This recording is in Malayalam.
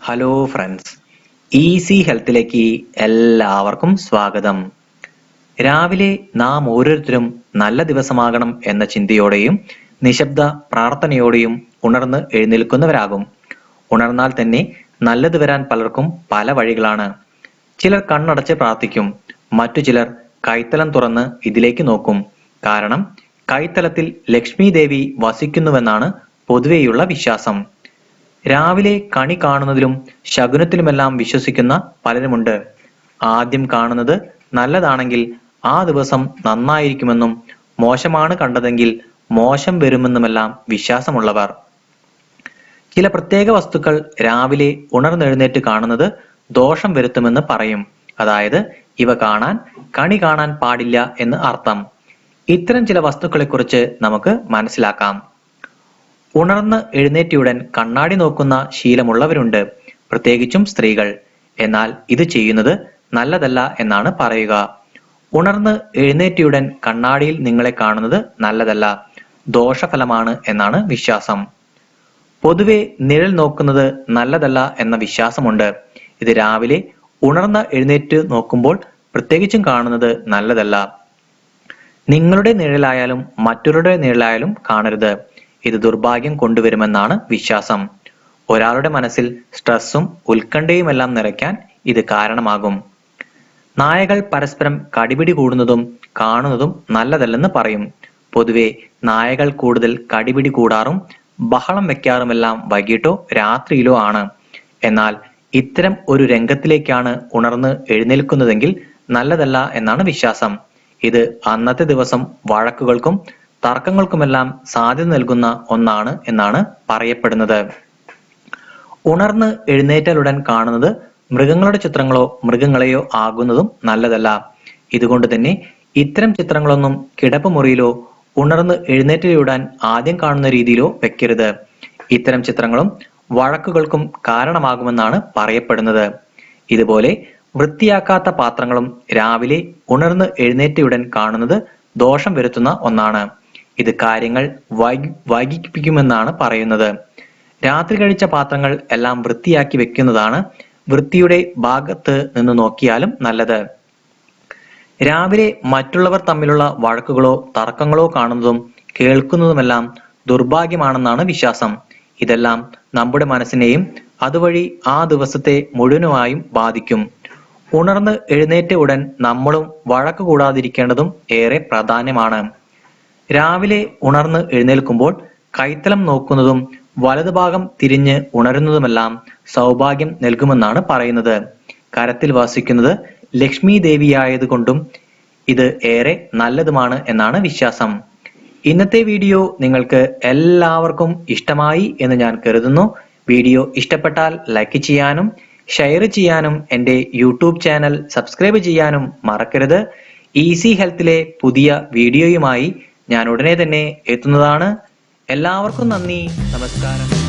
ഹലോ ഫ്രണ്ട്സ്, ഈസി ഹെൽത്തിലേക്ക് എല്ലാവർക്കും സ്വാഗതം. രാവിലെ നാം ഓരോരുത്തരും നല്ല ദിവസമാകണം എന്ന ചിന്തയോടെയും നിശബ്ദ പ്രാർത്ഥനയോടെയും ഉണർന്ന് എഴുന്നേൽക്കുന്നവരാകും. ഉണർന്നാൽ തന്നെ നല്ലത് വരാൻ പലർക്കും പല വഴികളാണ്. ചിലർ കണ്ണടച്ച് പ്രാർത്ഥിക്കും, മറ്റു ചിലർ കൈത്തലം തുറന്ന് ഇതിലേക്ക് നോക്കും. കാരണം കൈത്തലത്തിൽ ലക്ഷ്മി ദേവി വസിക്കുന്നുവെന്നാണ് പൊതുവെയുള്ള വിശ്വാസം. രാവിലെ കണി കാണുന്നതിലും ശകുനത്തിലുമെല്ലാം വിശ്വസിക്കുന്ന പലരുമുണ്ട്. ആദ്യം കാണുന്നത് നല്ലതാണെങ്കിൽ ആ ദിവസം നന്നായിരിക്കുമെന്നും മോശമാണ് കണ്ടതെങ്കിൽ മോശം വരുമെന്നുമെല്ലാം വിശ്വാസമുള്ളവർ. ചില പ്രത്യേക വസ്തുക്കൾ രാവിലെ ഉണർന്നെഴുന്നേറ്റ് കാണുന്നത് ദോഷം വരുത്തുമെന്ന് പറയും. അതായത് ഇവ കാണാൻ കണി കാണാൻ പാടില്ല എന്ന് അർത്ഥം. ഇത്തരം ചില വസ്തുക്കളെക്കുറിച്ച് നമുക്ക് മനസ്സിലാക്കാം. ഉണർന്ന് എഴുന്നേറ്റയുടൻ കണ്ണാടി നോക്കുന്ന ശീലമുള്ളവരുണ്ട്, പ്രത്യേകിച്ചും സ്ത്രീകൾ. എന്നാൽ ഇത് ചെയ്യുന്നത് നല്ലതല്ല എന്നാണ് പറയുക. ഉണർന്ന് എഴുന്നേറ്റയുടൻ കണ്ണാടിയിൽ നിങ്ങളെ കാണുന്നത് നല്ലതല്ല, ദോഷഫലമാണ് എന്നാണ് വിശ്വാസം. പൊതുവെ നിഴൽ നോക്കുന്നത് നല്ലതല്ല എന്ന വിശ്വാസമുണ്ട്. ഇത് രാവിലെ ഉണർന്ന് എഴുന്നേറ്റ് നോക്കുമ്പോൾ പ്രത്യേകിച്ചും കാണുന്നത് നല്ലതല്ല. നിങ്ങളുടെ നിഴലായാലും മറ്റൊരുടെ നിഴലായാലും കാണരുത്. ഇത് ദുർഭാഗ്യം കൊണ്ടുവരുമെന്നാണ് വിശ്വാസം. ഒരാളുടെ മനസ്സിൽ സ്ട്രെസ്സും ഉത്കണ്ഠയുമെല്ലാം നിറയ്ക്കാൻ ഇത് കാരണമാകും. നായകൾ പരസ്പരം കടിപിടി കൂടുന്നതും കാണുന്നതും നല്ലതല്ലെന്ന് പറയും. പൊതുവെ നായകൾ കൂടുതൽ കടിപിടി കൂടാറും ബഹളം വെക്കാറുമെല്ലാം വൈകിട്ടോ രാത്രിയിലോ ആണ്. എന്നാൽ ഇത്തരം ഒരു രംഗത്തിലേക്കാണ് ഉണർന്ന് എഴുന്നേൽക്കുന്നതെങ്കിൽ നല്ലതല്ല എന്നാണ് വിശ്വാസം. ഇത് അന്നത്തെ ദിവസം വഴക്കുകൾക്കും തർക്കങ്ങൾക്കുമെല്ലാം സാധ്യത നൽകുന്ന ഒന്നാണ് എന്നാണ് പറയപ്പെടുന്നത്. ഉണർന്ന് എഴുന്നേറ്റാലുടൻ കാണുന്നത് മൃഗങ്ങളുടെ ചിത്രങ്ങളോ മൃഗങ്ങളെയോ ആകുന്നതും നല്ലതല്ല. ഇതുകൊണ്ട് തന്നെ ഇത്തരം ചിത്രങ്ങളൊന്നും കിടപ്പുമുറിയിലോ ഉണർന്ന് എഴുന്നേറ്റയുടൻ ആദ്യം കാണുന്ന രീതിയിലോ വെക്കരുത്. ഇത്തരം ചിത്രങ്ങളും വഴക്കുകൾക്കും കാരണമാകുമെന്നാണ് പറയപ്പെടുന്നത്. ഇതുപോലെ വൃത്തിയാക്കാത്ത പാത്രങ്ങളും രാവിലെ ഉണർന്ന് എഴുന്നേറ്റയുടൻ കാണുന്നത് ദോഷം വരുത്തുന്ന ഒന്നാണ്. ഇത് കാര്യങ്ങൾ വൈകിപ്പിക്കുമെന്നാണ് പറയുന്നത്. രാത്രി കഴിച്ച പാത്രങ്ങൾ എല്ലാം വൃത്തിയാക്കി വെക്കുന്നതാണ് വൃത്തിയുടെ ഭാഗത്ത് നിന്ന് നോക്കിയാലും നല്ലത്. രാവിലെ മറ്റുള്ളവർ തമ്മിലുള്ള വഴക്കുകളോ തർക്കങ്ങളോ കാണുന്നതും കേൾക്കുന്നതുമെല്ലാം ദുർഭാഗ്യമാണെന്നാണ് വിശ്വാസം. ഇതെല്ലാം നമ്മുടെ മനസ്സിനെയും അതുവഴി ആ ദിവസത്തെ മുഴുവനുമായും ബാധിക്കും. ഉണർന്ന് എഴുന്നേറ്റ ഉടൻ നമ്മളും വഴക്ക് കൂടാതിരിക്കേണ്ടതും ഏറെ പ്രാധാന്യമാണ്. രാവിലെ ഉണർന്ന് എഴുന്നേൽക്കുമ്പോൾ കൈത്തലം നോക്കുന്നതും വലതുഭാഗം തിരിഞ്ഞ് ഉണരുന്നതുമെല്ലാം സൗഭാഗ്യം നൽകുമെന്നാണ് പറയുന്നത്. കരത്തിൽ വസിക്കുന്നത് ലക്ഷ്മി ദേവിയായതുകൊണ്ടും ഇത് ഏറെ നല്ലതുമാണ് എന്നാണ് വിശ്വാസം. ഇന്നത്തെ വീഡിയോ നിങ്ങൾക്ക് എല്ലാവർക്കും ഇഷ്ടമായി എന്ന് ഞാൻ കരുതുന്നു. വീഡിയോ ഇഷ്ടപ്പെട്ടാൽ ലൈക്ക് ചെയ്യാനും ഷെയർ ചെയ്യാനും എൻ്റെ യൂട്യൂബ് ചാനൽ സബ്സ്ക്രൈബ് ചെയ്യാനും മറക്കരുത്. ഈസി ഹെൽത്തിലെ പുതിയ വീഡിയോയുമായി ഞാൻ ഉടനെ തന്നെ എത്തുന്നതാണ്. എല്ലാവർക്കും നന്ദി, നമസ്കാരം.